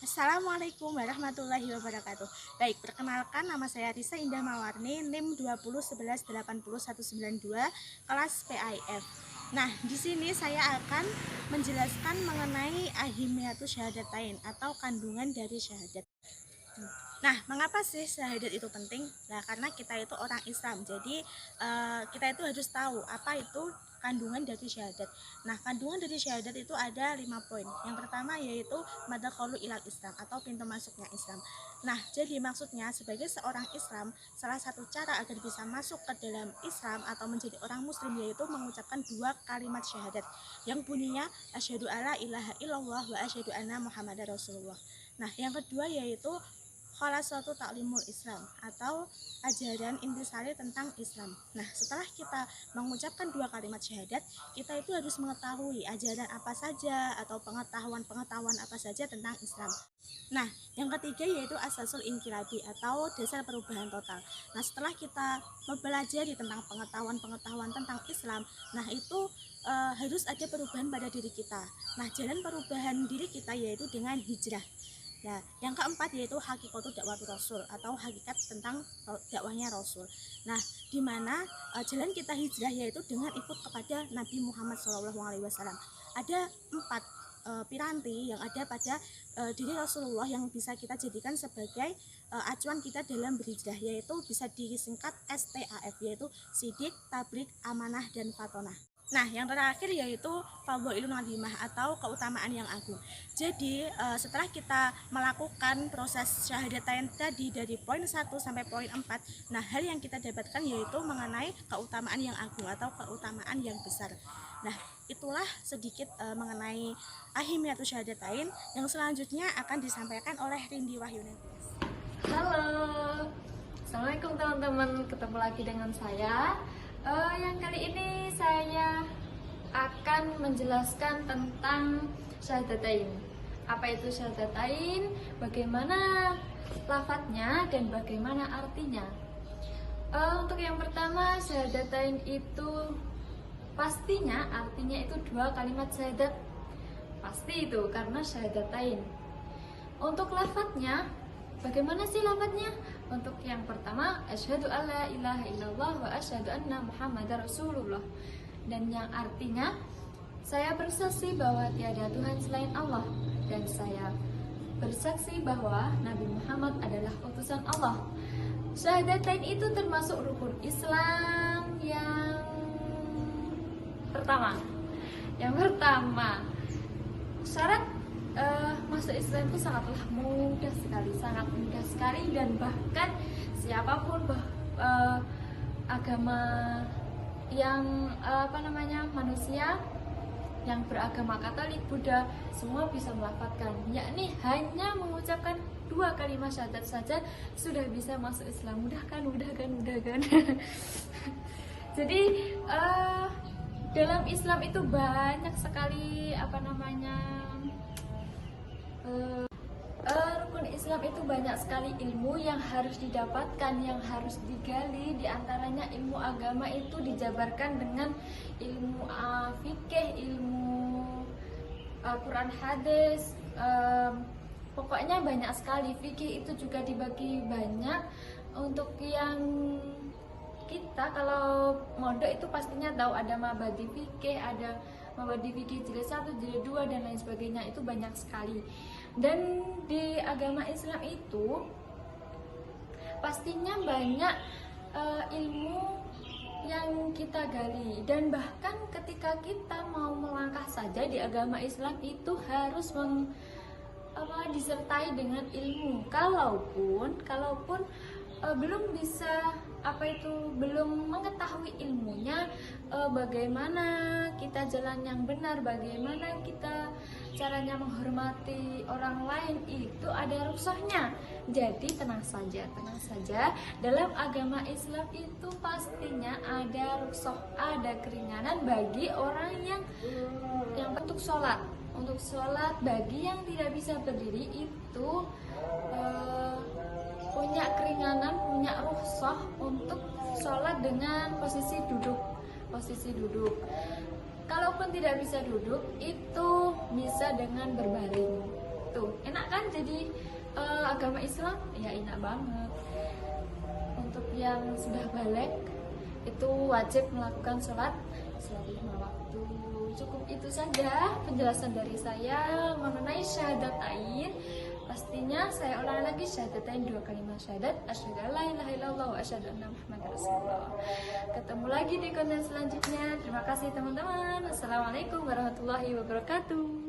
Assalamualaikum warahmatullahi wabarakatuh. Baik, perkenalkan nama saya Risa Indah Mawarni, NIM 2011808192, kelas PAIF. Nah, di sini saya akan menjelaskan mengenai ahimiyatus syahadatain atau kandungan dari syahadat. Nah, mengapa sih syahadat itu penting? Nah, karena kita itu orang Islam, jadi kita itu harus tahu apa itu kandungan dari syahadat. Nah, kandungan dari syahadat itu ada 5 poin. Yang pertama yaitu madkhulu ilal Islam atau pintu masuknya Islam. Nah, jadi maksudnya sebagai seorang Islam, salah satu cara agar bisa masuk ke dalam Islam atau menjadi orang Muslim yaitu mengucapkan 2 kalimat syahadat yang bunyinya asyhadu alla ilaha illallah wa asyhadu anna muhammadar rasulullah. Nah, yang kedua yaitu suatu taklimul Islam atau ajaran intisari tentang Islam. Nah, setelah kita mengucapkan 2 kalimat syahadat, kita itu harus mengetahui ajaran apa saja atau pengetahuan apa saja tentang Islam. Nah, yang ketiga yaitu asasul inqiladi atau dasar perubahan total. Nah, setelah kita mempelajari tentang pengetahuan tentang Islam, nah itu harus ada perubahan pada diri kita. Nah, jalan perubahan diri kita yaitu dengan hijrah. Nah, yang keempat yaitu hakikatu dakwah Rasul atau hakikat tentang dakwahnya Rasul. Nah, di mana jalan kita hijrah yaitu dengan ikut kepada Nabi Muhammad SAW. Ada 4 piranti yang ada pada diri Rasulullah yang bisa kita jadikan sebagai acuan kita dalam berhijrah, yaitu bisa disingkat STAF, yaitu sidik, tabrik, amanah, dan fatonah. Nah, yang terakhir yaitu fadhailun azimah atau keutamaan yang agung. Jadi, setelah kita melakukan proses syahadatain tadi dari poin 1 sampai poin 4, nah hal yang kita dapatkan yaitu mengenai keutamaan yang agung atau keutamaan yang besar. Nah, itulah sedikit mengenai ahimiyatus syahadatain. Yang selanjutnya akan disampaikan oleh Rindi Wahyunetias. Halo, Assalamualaikum teman-teman, ketemu lagi dengan saya. Yang kali ini saya akan menjelaskan tentang syahadatain. Apa itu syahadatain, bagaimana lafadznya, dan bagaimana artinya. Untuk yang pertama, syahadatain itu pastinya artinya itu 2 kalimat syahadat. Pasti itu karena syahadatain. Untuk lafadznya, bagaimana sih lafadznya? Untuk yang pertama, asyhadu alla ilaha illallah wa asyhadu anna muhammadar rasulullah. Dan yang artinya, saya bersaksi bahwa tiada Tuhan selain Allah, dan saya bersaksi bahwa Nabi Muhammad adalah utusan Allah. Syahadatain itu termasuk rukun Islam yang pertama. Yang pertama, syarat masuk Islam itu sangatlah mudah sekali, dan bahkan siapapun agama yang manusia yang beragama Katolik, Buddha, semua bisa melafadzkan, yakni hanya mengucapkan 2 kalimat syahadat saja sudah bisa masuk Islam. Mudah kan? Jadi dalam Islam itu banyak sekali rukun Islam itu banyak sekali ilmu yang harus didapatkan, yang harus digali. Di antaranya ilmu agama itu dijabarkan dengan ilmu fikih, ilmu Quran hadis, pokoknya banyak sekali. Fikih itu juga dibagi banyak. Untuk yang kita kalau mondok itu pastinya tahu ada mabadi fikih, ada mabadi fikih jilid 1, jilid 2, dan lain sebagainya. Itu banyak sekali. Dan di agama Islam itu pastinya banyak ilmu yang kita gali, dan bahkan ketika kita mau melangkah saja di agama Islam itu harus disertai dengan ilmu. Kalaupun belum bisa belum mengetahui ilmunya, bagaimana kita jalan yang benar, bagaimana kita caranya menghormati orang lain, itu ada rukhsahnya. Jadi tenang saja, dalam agama Islam itu pastinya ada rukhsah, ada keringanan bagi orang yang untuk sholat. Untuk sholat bagi yang tidak bisa berdiri itu punya keringanan, punya rukhsah untuk sholat dengan posisi duduk. Kalaupun tidak bisa duduk, itu bisa dengan berbaring. waktu. Enak kan jadi agama Islam? Ya enak banget. Untuk yang sudah balik itu wajib melakukan sholat 5 waktu. Cukup itu saja penjelasan dari saya mengenai syahadatain. Pastinya saya ulang lagi, syahadatain 2 kalimat syahadat, asyhadu alla ilaha illallah wa asyhadu anna muhammadar rasulullah. Ketemu lagi di konten selanjutnya. Terima kasih teman-teman. Assalamualaikum warahmatullahi wabarakatuh.